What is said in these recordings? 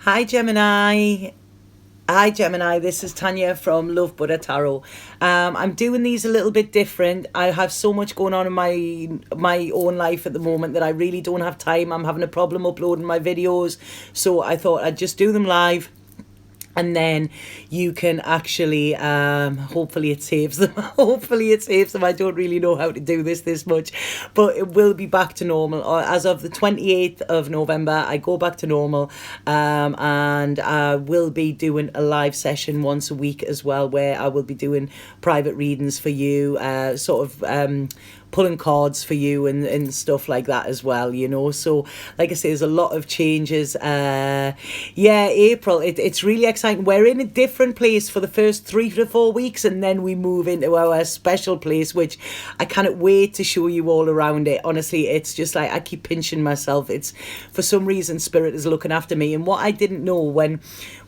Hi Gemini. Hi Gemini, this is Tanya from Love Buddha Tarot. I'm doing these a little bit different. I have so much going on in my own life at the moment that I really don't have time. I'm having a problem uploading my videos, so I thought I'd just do them live. And then you can actually, hopefully it saves them. Hopefully it saves them. I don't really know how to do this much, but it will be back to normal. As of the 28th of November, I go back to normal, and I will be doing a live session once a week as well, where I will be doing private readings for you, pulling cards for you and stuff like that as well, you know. So like I say, there's a lot of changes. April, it's really exciting. We're in a different place for the first 3 to 4 weeks, and then we move into our special place, which I cannot wait to show you all around it. Honestly, it's just like I keep pinching myself. It's, for some reason, Spirit is looking after me. And what I didn't know when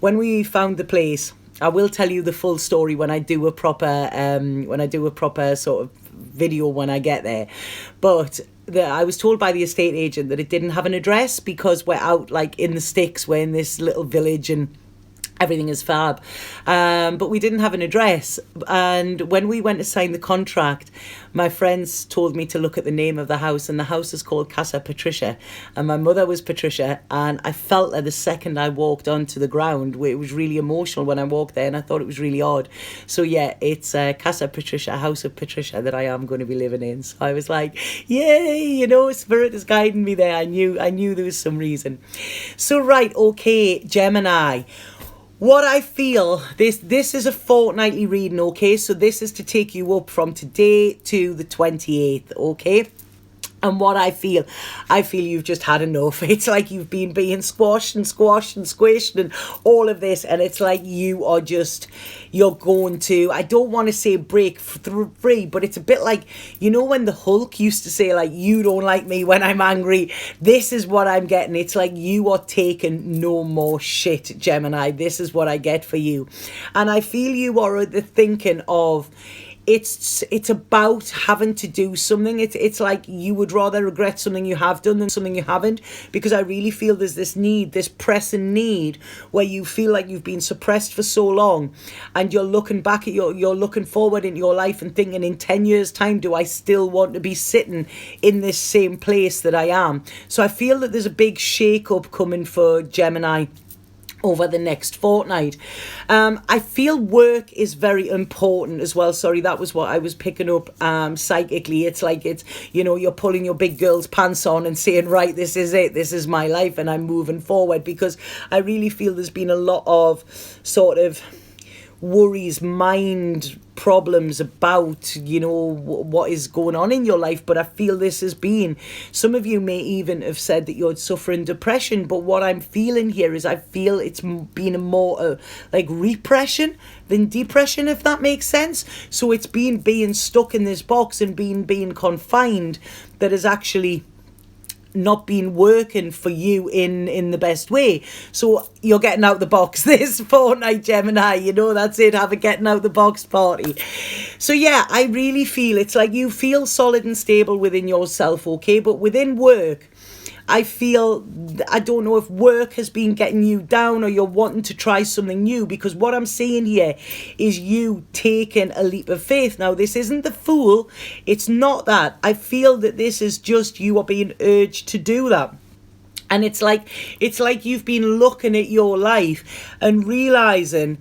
we found the place, I will tell you the full story when I do a proper sort of video when I get there. But I was told by the estate agent that it didn't have an address because we're out like in the sticks. We're in this little village and everything is fab, but we didn't have an address. And when we went to sign the contract, my friends told me to look at the name of the house, and the house is called Casa Patricia, and my mother was Patricia. And I felt that the second I walked onto the ground, it was really emotional when I walked there, and I thought it was really odd. So yeah, it's Casa Patricia, House of Patricia, that I am going to be living in. So I was like, yay, you know, Spirit is guiding me there. I knew there was some reason. So right, okay, Gemini. What I feel, this is a fortnightly reading, okay? So this is to take you up from today to the 28th, okay? And what I feel you've just had enough. It's like you've been being squashed and squished and all of this. And it's like you're going to, I don't want to say break free, but it's a bit like, you know, when the Hulk used to say, like, you don't like me when I'm angry. This is what I'm getting. It's like you are taking no more shit, Gemini. This is what I get for you. And I feel you are at the thinking of, it's about having to do something. It's like you would rather regret something you have done than something you haven't, because I really feel there's this need, this pressing need, where you feel like you've been suppressed for so long, and you're looking back at you're looking forward in your life and thinking, in 10 years time, do I still want to be sitting in this same place that I am? So I feel that there's a big shake up coming for Gemini over the next fortnight. I feel work is very important as well. Sorry, that was what I was picking up psychically. It's like, it's, you know, you're pulling your big girl's pants on and saying, right, this is it, this is my life, and I'm moving forward. Because I really feel there's been a lot of sort of worries, mind problems about, you know, what is going on in your life. But I feel this has been, some of you may even have said that you're suffering depression, but what I'm feeling here is I feel it's been a more like repression than depression, if that makes sense. So it's been being stuck in this box and being confined that has actually not been working for you in the best way. So you're getting out the box this fortnight, Gemini. You know, that's it. Have a getting out the box party. So yeah, I really feel it's like you feel solid and stable within yourself, okay? But within work, I feel, I don't know if work has been getting you down or you're wanting to try something new, because what I'm seeing here is you taking a leap of faith. Now, this isn't the Fool. It's not that. I feel that this is just you are being urged to do that. And it's like you've been looking at your life and realizing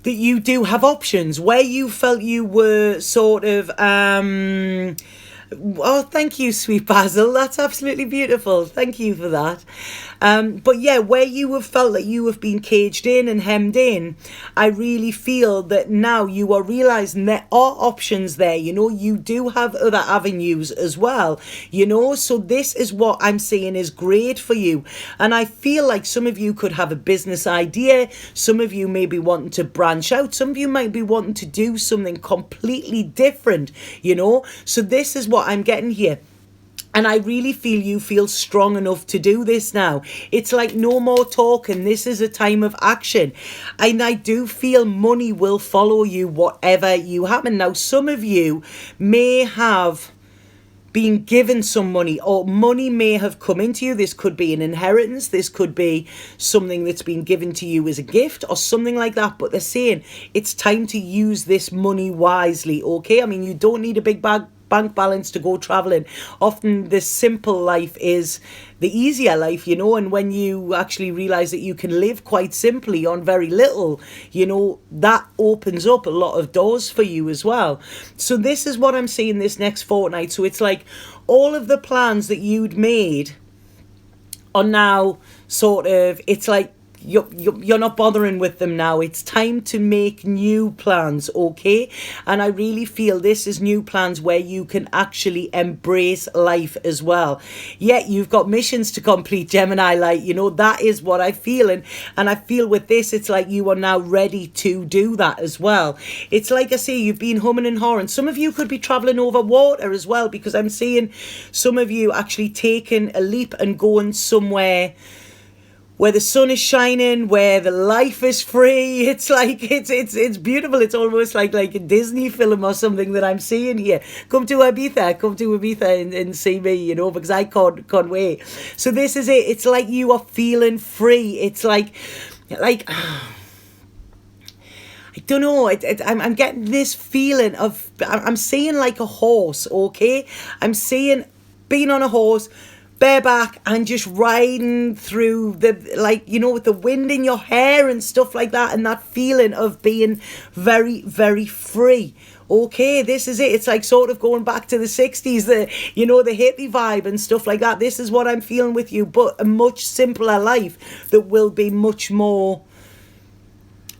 that you do have options where you felt you were sort of oh, thank you, sweet Basil. That's absolutely beautiful. Thank you for that. But yeah, where you have felt that you have been caged in and hemmed in, I really feel that now you are realising there are options there. You know, you do have other avenues as well, you know. So this is what I'm saying is great for you. And I feel like some of you could have a business idea. Some of you may be wanting to branch out. Some of you might be wanting to do something completely different, you know. So this is what I'm getting here. And I really feel you feel strong enough to do this now. It's like no more talking. This is a time of action. And I do feel money will follow you whatever you happen. Now, some of you may have being given some money, or money may have come into you. This could be an inheritance, this could be something that's been given to you as a gift or something like that, but they're saying it's time to use this money wisely. Okay, I mean, you don't need a big bank balance to go traveling. Often the simple life is the easier life, and when you actually realize that you can live quite simply on very little, that opens up a lot of doors for you as well. So this is what I'm seeing this next fortnight. So it's like all of the plans that you'd made are now sort of, it's like you're not bothering with them now. It's time to make new plans, okay? And I really feel this is new plans where you can actually embrace life as well. Yet you've got missions to complete, Gemini, that is what I feel. And I feel with this, it's like you are now ready to do that as well. It's like I say, you've been humming and hawing. Some of you could be traveling over water as well, because I'm seeing some of you actually taking a leap and going somewhere where the sun is shining, where the life is free. It's like, it's beautiful. It's almost like a Disney film or something that I'm seeing here. Come to Ibiza and see me, because I can't wait. So this is it. It's like you are feeling free. It's like I don't know. I'm getting this feeling of, I'm seeing like a horse, okay? I'm seeing being on a horse, bareback, and just riding through with the wind in your hair and stuff like that, and that feeling of being very, very free. Okay, this is it. It's like sort of going back to the 60s, the hippie vibe and stuff like that. This is what I'm feeling with you, but a much simpler life that will be much more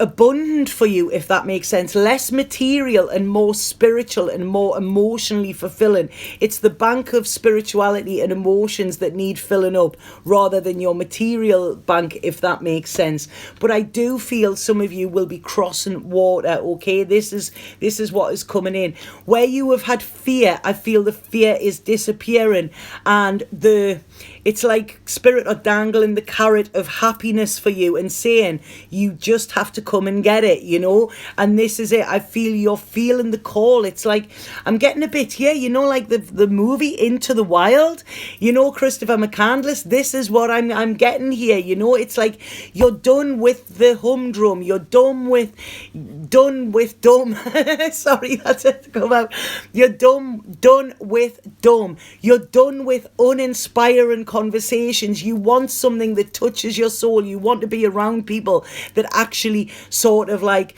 abundant for you, if that makes sense. Less material and more spiritual and more emotionally fulfilling. It's the bank of spirituality and emotions that need filling up, rather than your material bank, if that makes sense. But I do feel some of you will be crossing water, okay? This is what is coming in. Where you have had fear, I feel the fear is disappearing, and it's like spirit are dangling the carrot of happiness for you and saying you just have to come and get it, and this is it. I feel you're feeling the call. It's like I'm getting a bit like the movie Into the Wild, Christopher McCandless. This is what I'm getting here. It's like you're done with the humdrum, you're done with dumb. Sorry, that's it to come out. You're done with dumb. You're done with uninspiring conversations. You want something that touches your soul. You want to be around people that actually sort of like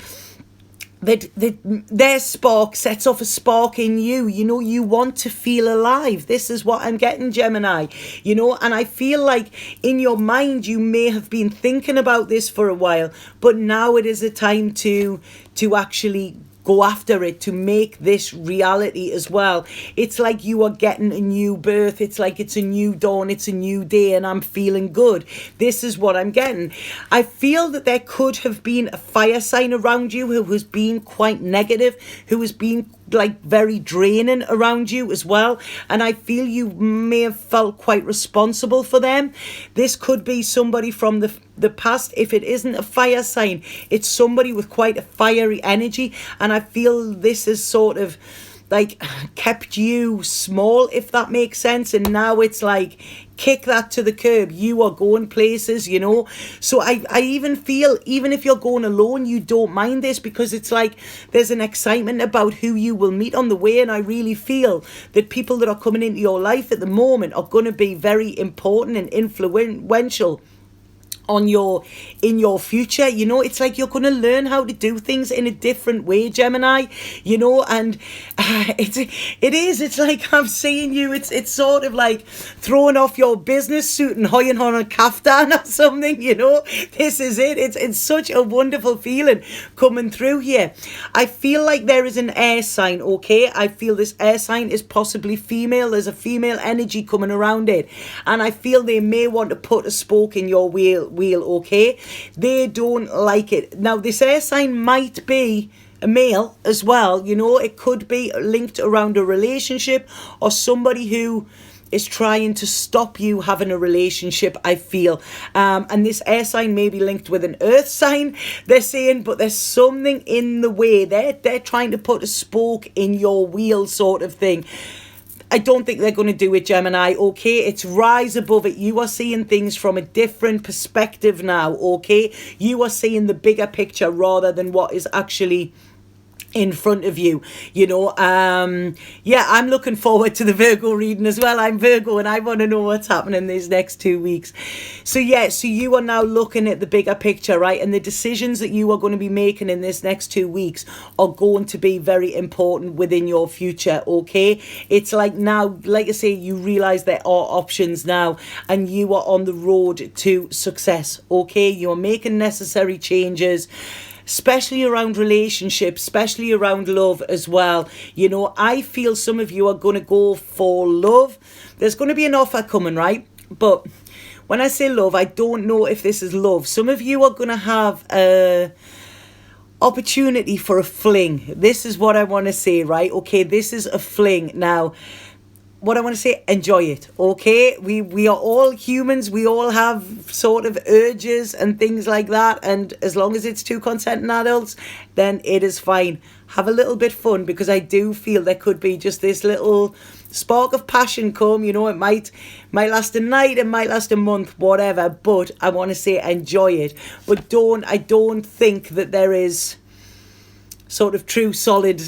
that their spark sets off a spark in you. You want to feel alive. This is what I'm getting, Gemini. And I feel like in your mind you may have been thinking about this for a while, but now it is a time to actually go after it, to make this reality as well. It's like you are getting a new birth. It's like it's a new dawn, it's a new day, and I'm feeling good. This is what I'm getting. I feel that there could have been a fire sign around you who has been quite negative, who has been like very draining around you as well, and I feel you may have felt quite responsible for them. This could be somebody from the past. If it isn't a fire sign, it's somebody with quite a fiery energy, and I feel this is sort of like kept you small, if that makes sense, and now it's like kick that to the curb. You are going places, so I even feel, even if you're going alone, you don't mind this, because it's like there's an excitement about who you will meet on the way, and I really feel that people that are coming into your life at the moment are going to be very important and influential in your future. It's like you're going to learn how to do things in a different way, Gemini, and it's like I'm seeing you, it's sort of like throwing off your business suit and hoying on a kaftan or something. This is it. It's such a wonderful feeling coming through here. I feel like there is an air sign, okay? I feel this air sign is possibly female. There's a female energy coming around it, and I feel they may want to put a spoke in your wheel, okay? They don't like it. Now, this air sign might be a male as well, it could be linked around a relationship or somebody who is trying to stop you having a relationship, I feel. And this air sign may be linked with an earth sign, they're saying, but there's something in the way. They're trying to put a spoke in your wheel sort of thing. I don't think they're going to do it, Gemini, okay? It's rise above it. You are seeing things from a different perspective now, okay? You are seeing the bigger picture rather than what is actually in front of you, you know. Yeah, I'm looking forward to the Virgo reading as well. I'm Virgo and I want to know what's happening these next 2 weeks. So yeah, so you are now looking at the bigger picture, right? And the decisions that you are going to be making in this next 2 weeks are going to be very important within your future, okay? It's like now, like I say, you realize there are options now and you are on the road to success, okay? You're making necessary changes, especially around relationships, especially around love as well. You know, I feel some of you are going to go for love. There's going to be an offer coming, right? But when I say love, I don't know if this is love. Some of you are going to have a opportunity for a fling. This is what I want to say, right? Okay, this is a fling. Now, what I want to say, enjoy it, okay? We are all humans. We all have sort of urges and things like that. And as long as it's two consenting adults, then it is fine. Have a little bit fun, because I do feel there could be just this little spark of passion come. You know, it might last a night, it might last a month, whatever. But I want to say enjoy it. But I don't think that there is sort of true solid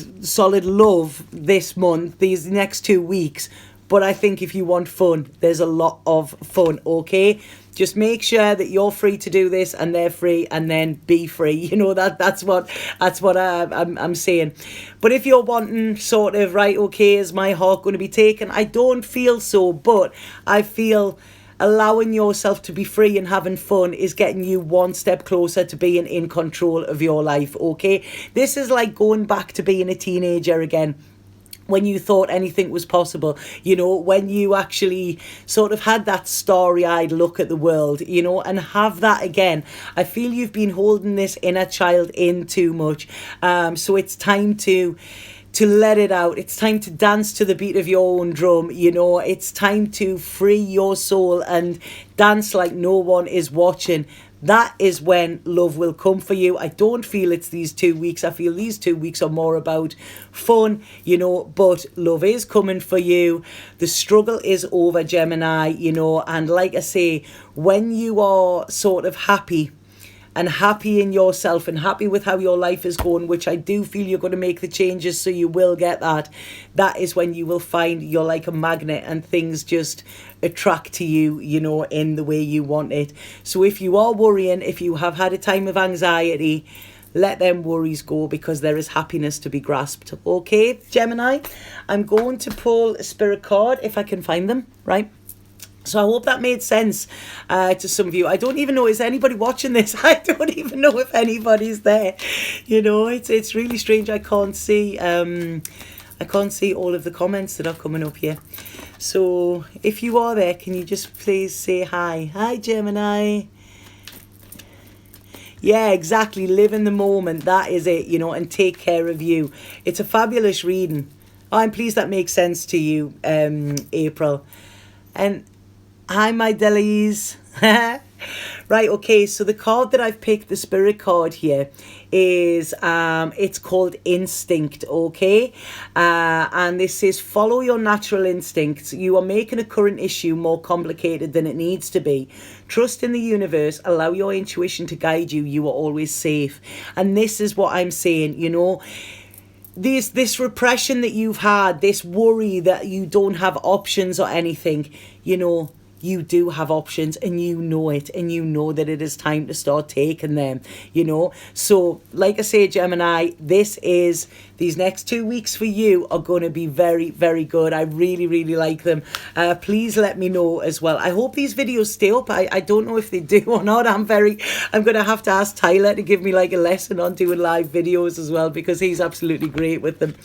love this month, these next 2 weeks. But I think if you want fun, there's a lot of fun, okay? Just make sure that you're free to do this and they're free, and then be free. You know, that's what I'm saying. But if you're wanting sort of, right, okay, is my heart going to be taken? I don't feel so, but I feel allowing yourself to be free and having fun is getting you one step closer to being in control of your life, okay? This is like going back to being a teenager again, when you thought anything was possible, you know, when you actually sort of had that starry-eyed look at the world, you know, and have that again. I feel you've been holding this inner child in too much. So it's time to let it out. It's time to dance to the beat of your own drum, you know. It's time to free your soul and dance like no one is watching. That is when love will come for you. I don't feel it's these 2 weeks. I feel these 2 weeks are more about fun, you know, but love is coming for you. The struggle is over, Gemini, you know, and like I say, when you are sort of happy in yourself and happy with how your life is going, which I do feel you're going to make the changes, so you will get that is when you will find you're like a magnet and things just attract to you, you know, in the way you want it. So if you are worrying, if you have had a time of anxiety, let them worries go, because there is happiness to be grasped. Okay, Gemini, I'm going to pull a spirit card if I can find them, right? So I hope that made sense to some of you. I don't even know, is anybody watching this? I don't even know if anybody's there. You know, it's really strange. I can't see all of the comments that are coming up here. So if you are there, can you just please say hi? Hi, Gemini. Yeah, exactly. Live in the moment. That is it, you know, and take care of you. It's a fabulous reading. Oh, I'm pleased that makes sense to you, April. And hi, my Delis. Right, okay, so the card that I've picked, the spirit card here, is it's called Instinct, okay? And this says, follow your natural instincts. You are making a current issue more complicated than it needs to be. Trust in the universe. Allow your intuition to guide you. You are always safe. And this is what I'm saying, you know. This repression that you've had, this worry that you don't have options or anything, you know, you do have options, and you know it, and you know that it is time to start taking them, you know. So like I say, Gemini, these next 2 weeks for you are going to be very, very good. I really, really like them. Please let me know as well. I hope these videos stay up. I don't know if they do or not. I'm going to have to ask Tyler to give me like a lesson on doing live videos as well, because he's absolutely great with them.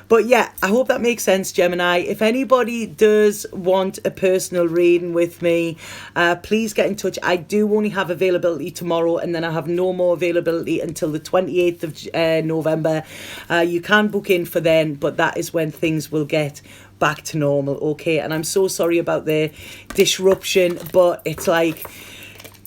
But yeah, I hope that makes sense, Gemini. If anybody does want a personal reading with me, please get in touch. I do only have availability tomorrow, and then I have no more availability until the 28th of November. You can book in for then, but that is when things will get back to normal, okay? And I'm so sorry about the disruption, but it's like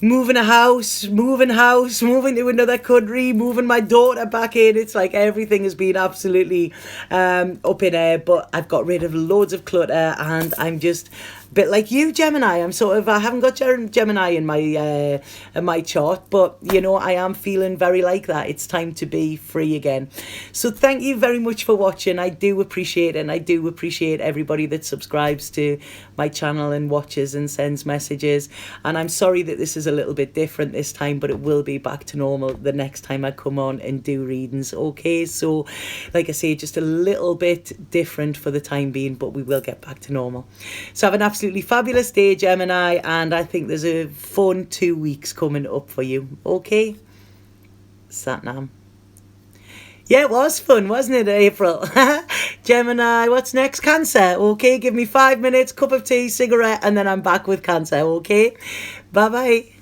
moving house, moving to another country, moving my daughter back in. It's like everything has been absolutely up in air, but I've got rid of loads of clutter, and I'm just a bit like you, Gemini. I haven't got Gemini in my chart, but you know, I am feeling very like that. It's time to be free again. So thank you very much for watching. I do appreciate it, and I do appreciate everybody that subscribes to my channel and watches and sends messages. And I'm sorry that this is a little bit different this time, but it will be back to normal the next time I come on and do readings. Okay, so like I say, just a little bit different for the time being, but we will get back to normal. So have an absolutely fabulous day, Gemini, and I think there's a fun 2 weeks coming up for you. Okay, Satnam. Yeah, it was fun, wasn't it, April? Gemini, what's next? Cancer. Okay, give me 5 minutes, cup of tea, cigarette, and then I'm back with Cancer. Okay, bye bye.